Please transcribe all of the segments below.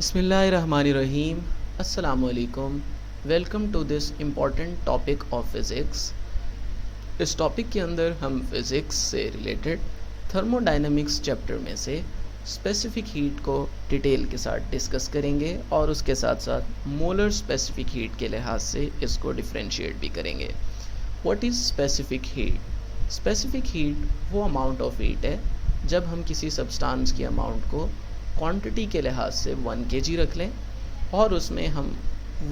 बिस्मिल्लाहिर्रहमानिर्रहीम। अस्सलामुअलैकुम। Welcome to this important topic of physics. इस टॉपिक के अंदर हम फ़िज़िक्स से रिलेटेड थर्मोडायनेमिक्स चैप्टर में से स्पेसिफ़िक हीट को डिटेल के साथ डिस्कस करेंगे और उसके साथ साथ मोलर स्पेसिफ़िक हीट के लिहाज से इसको डिफरेंशिएट भी करेंगे। What is specific heat? Specific heat वो अमाउंट ऑफ हीट है जब हम किसी सब्सटेंस की अमाउंट को क्वांटिटी के लिहाज से 1 kg रख लें और उसमें हम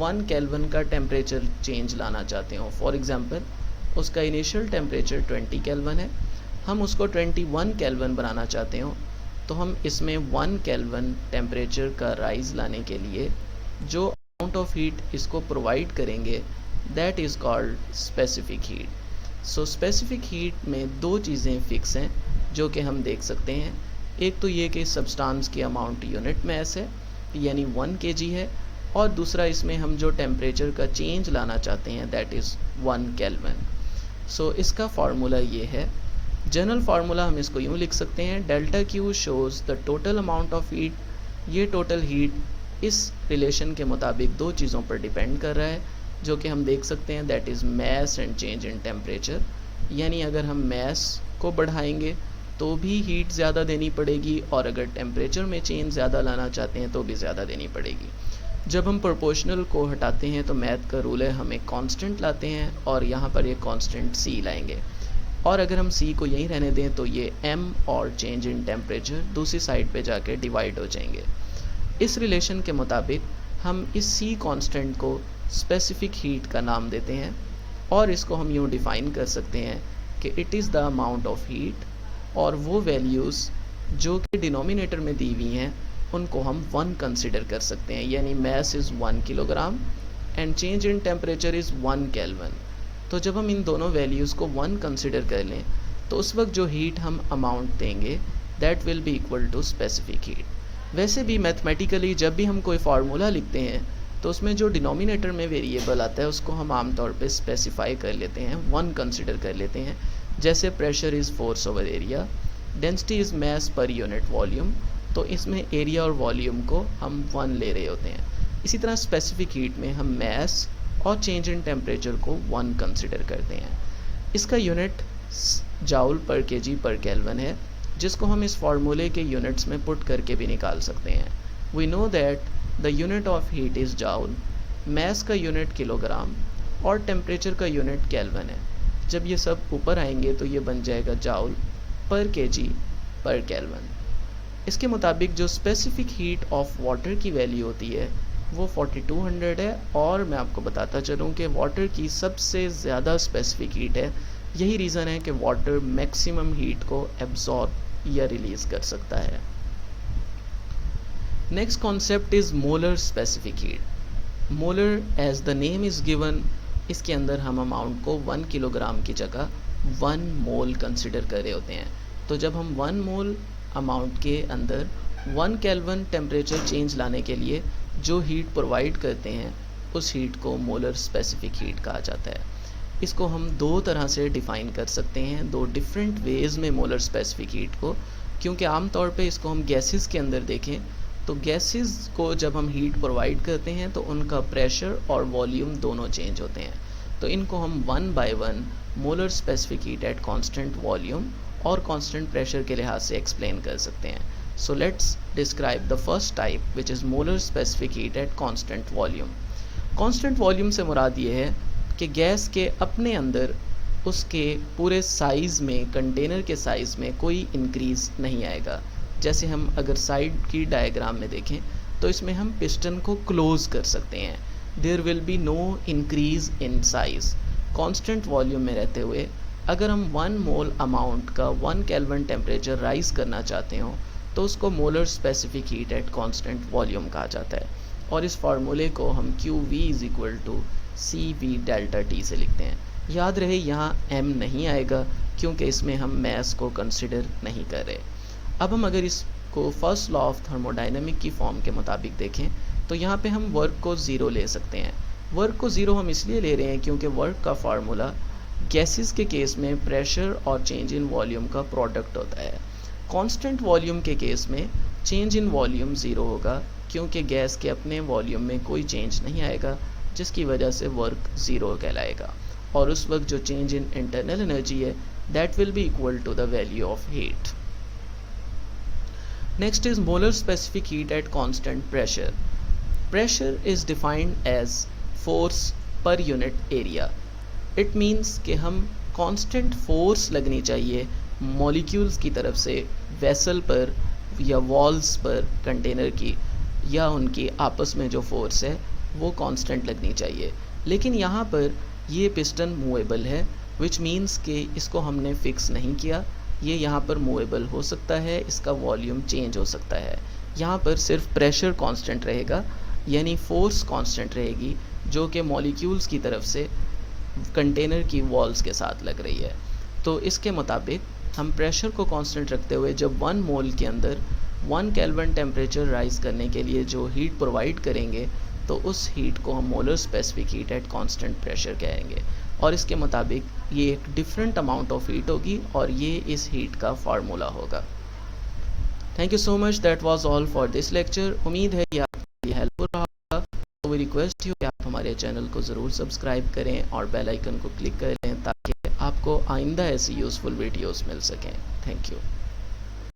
1 केल्विन का टेम्परेचर चेंज लाना चाहते हो। फॉर एग्ज़ाम्पल उसका इनिशियल टेम्परेचर 20 केल्विन है, हम उसको 21 केल्विन बनाना चाहते हो, तो हम इसमें 1 केल्विन टेम्परेचर का राइज़ लाने के लिए जो अमाउंट ऑफ हीट इसको प्रोवाइड करेंगे that is called specific heat. So specific heat में दो चीज़ें फ़िक्स हैं जो कि हम देख सकते हैं। एक तो ये कि सब्सटेंस की अमाउंट यूनिट में ऐसे यानी 1 kg है, और दूसरा इसमें हम जो टेम्परेचर का चेंज लाना चाहते हैं दैट इज़ 1 केल्विन। सो इसका फार्मूला ये है। जनरल फार्मूला हम इसको यूँ लिख सकते हैं, delta Q shows the total amount of heat. ये टोटल हीट इस रिलेशन के मुताबिक दो चीज़ों पर डिपेंड कर रहा है जो कि हम देख सकते हैं, that is mass and change in temperature. यानी अगर हम मैस को बढ़ाएंगे तो भी हीट ज़्यादा देनी पड़ेगी, और अगर टेम्परेचर में चेंज ज़्यादा लाना चाहते हैं तो भी ज़्यादा देनी पड़ेगी। जब हम प्रोपोर्शनल को हटाते हैं तो मैथ का रूल है, हम एक कांस्टेंट लाते हैं और यहाँ पर एक कांस्टेंट सी लाएंगे, और अगर हम सी को यहीं रहने दें तो ये m और चेंज इन टेम्परेचर दूसरी साइड पे जाके डिवाइड हो जाएंगे। इस रिलेशन के मुताबिक हम इस सी कांस्टेंट को स्पेसिफिक हीट का नाम देते हैं, और इसको हम यूँ डिफ़ाइन कर सकते हैं कि it is the amount of heat, और वो वैल्यूज़ जो कि डिनोमिनेटर में दी हुई हैं उनको हम 1 कंसिडर कर सकते हैं। यानी mass is 1 kilogram and change in temperature is 1 kelvin. तो जब हम इन दोनों वैल्यूज़ को 1 कंसिडर कर लें तो उस वक्त जो हीट हम अमाउंट देंगे that will be equal to specific heat. वैसे भी मैथमेटिकली जब भी हम कोई फार्मूला लिखते हैं तो उसमें जो डिनोमिनेटर में वेरिएबल आता है उसको हम आमतौर पे स्पेसिफाई कर लेते हैं, 1 कंसिडर कर लेते हैं। जैसे pressure is force over area, density is mass per unit volume, तो इसमें एरिया और वॉल्यूम को हम 1 ले रहे होते हैं। इसी तरह स्पेसिफिक हीट में हम मैस और चेंज इन टेम्परेचर को 1 कंसिडर करते हैं। इसका यूनिट जाउल पर केजी पर केल्विन है, जिसको हम इस फार्मूले के यूनिट्स में पुट करके भी निकाल सकते हैं। We know that the unit of heat is joule, mass का यूनिट किलोग्राम और टेम्परेचर का यूनिट केल्विन है। जब ये सब ऊपर आएंगे तो ये बन जाएगा जाउल पर केजी पर केल्विन। इसके मुताबिक जो स्पेसिफिक हीट ऑफ वाटर की वैल्यू होती है वो 4200 है, और मैं आपको बताता चलूँ कि वाटर की सबसे ज़्यादा स्पेसिफिक हीट है। यही रीज़न है कि वाटर मैक्सिमम हीट को एब्जॉर्ब या रिलीज़ कर सकता है। Next concept is molar specific heat. Molar as the name is given, इसके अंदर हम अमाउंट को 1 किलोग्राम की जगह 1 मोल कंसिडर कर रहे होते हैं। तो जब हम 1 मोल अमाउंट के अंदर 1 केल्विन टेम्परेचर चेंज लाने के लिए जो हीट प्रोवाइड करते हैं उस हीट को मोलर स्पेसिफिक हीट कहा जाता है। इसको हम दो तरह से डिफ़ाइन कर सकते हैं, दो डिफरेंट वेज़ में मोलर स्पेसिफिक हीट को, क्योंकि आमतौर पे इसको हम गैसेस के अंदर देखें तो गैसेस को जब हम हीट प्रोवाइड करते हैं तो उनका प्रेशर और वॉल्यूम दोनों चेंज होते हैं। तो इनको हम 1 by 1 molar specific heat at constant volume और कांस्टेंट प्रेशर के लिहाज से एक्सप्लेन कर सकते हैं। So let's describe the first type which is molar specific heat at constant volume. Constant volume से मुराद ये है कि गैस के अपने अंदर उसके पूरे साइज़ में, कंटेनर के साइज़ में कोई इंक्रीज़ नहीं आएगा। जैसे हम अगर साइड की डायग्राम में देखें तो इसमें हम पिस्टन को क्लोज कर सकते हैं, there will be no increase in size. Constant volume में रहते हुए अगर हम 1 मोल अमाउंट का 1 केल्विन टेम्परेचर राइज़ करना चाहते हो तो उसको molar specific heat at constant volume कहा जाता है, और इस फार्मूले को हम QV is equal to CV delta T से लिखते हैं। याद रहे यहाँ M नहीं आएगा क्योंकि इसमें हम मैस को कंसिडर नहीं कर रहे। अब हम अगर इसको फर्स्ट लॉ ऑफ थर्मोडायनेमिक की फॉर्म के मुताबिक देखें तो यहाँ पे हम वर्क को 0 ले सकते हैं। वर्क को 0 हम इसलिए ले रहे हैं क्योंकि वर्क का फार्मूला गैसेस के केस में प्रेशर और चेंज इन वॉल्यूम का प्रोडक्ट होता है। कांस्टेंट वॉल्यूम के केस में चेंज इन वॉल्यूम ज़ीरो होगा क्योंकि गैस के अपने वॉल्यूम में कोई चेंज नहीं आएगा, जिसकी वजह से वर्क ज़ीरो कहलाएगा। और उस वक्त जो चेंज इन इंटरनल एनर्जी है that will be equal to the value of heat. Next is molar specific heat at constant pressure. Pressure is defined as force per unit area. It means कि हम constant force लगनी चाहिए molecules की तरफ से vessel पर या walls पर कंटेनर की, या उनकी आपस में जो force है वो constant लगनी चाहिए। लेकिन यहाँ पर ये piston movable है, which means कि इसको हमने fix नहीं किया, ये यहाँ पर मूवेबल हो सकता है, इसका वॉल्यूम चेंज हो सकता है। यहाँ पर सिर्फ प्रेशर कांस्टेंट रहेगा, यानी फोर्स कांस्टेंट रहेगी जो कि मॉलिक्यूल्स की तरफ से कंटेनर की वॉल्स के साथ लग रही है। तो इसके मुताबिक हम प्रेशर को कांस्टेंट रखते हुए जब 1 मोल के अंदर 1 केल्विन टेम्परेचर राइज करने के लिए जो हीट प्रोवाइड करेंगे तो उस हीट को हम molar specific heat at constant pressure कहेंगे। और इसके मुताबिक ये एक डिफरेंट अमाउंट ऑफ हीट होगी और ये इस हीट का फार्मूला होगा। Thank you so much, that was all for this lecture. उम्मीद है ये आपके लिए हेल्पफुल रहा होगा। तो वी रिक्वेस्ट यू कि आप हमारे चैनल को ज़रूर सब्सक्राइब करें और बेल आइकन को क्लिक करें ताकि आपको आइंदा ऐसी यूज़फुल वीडियोस मिल सकें। Thank you.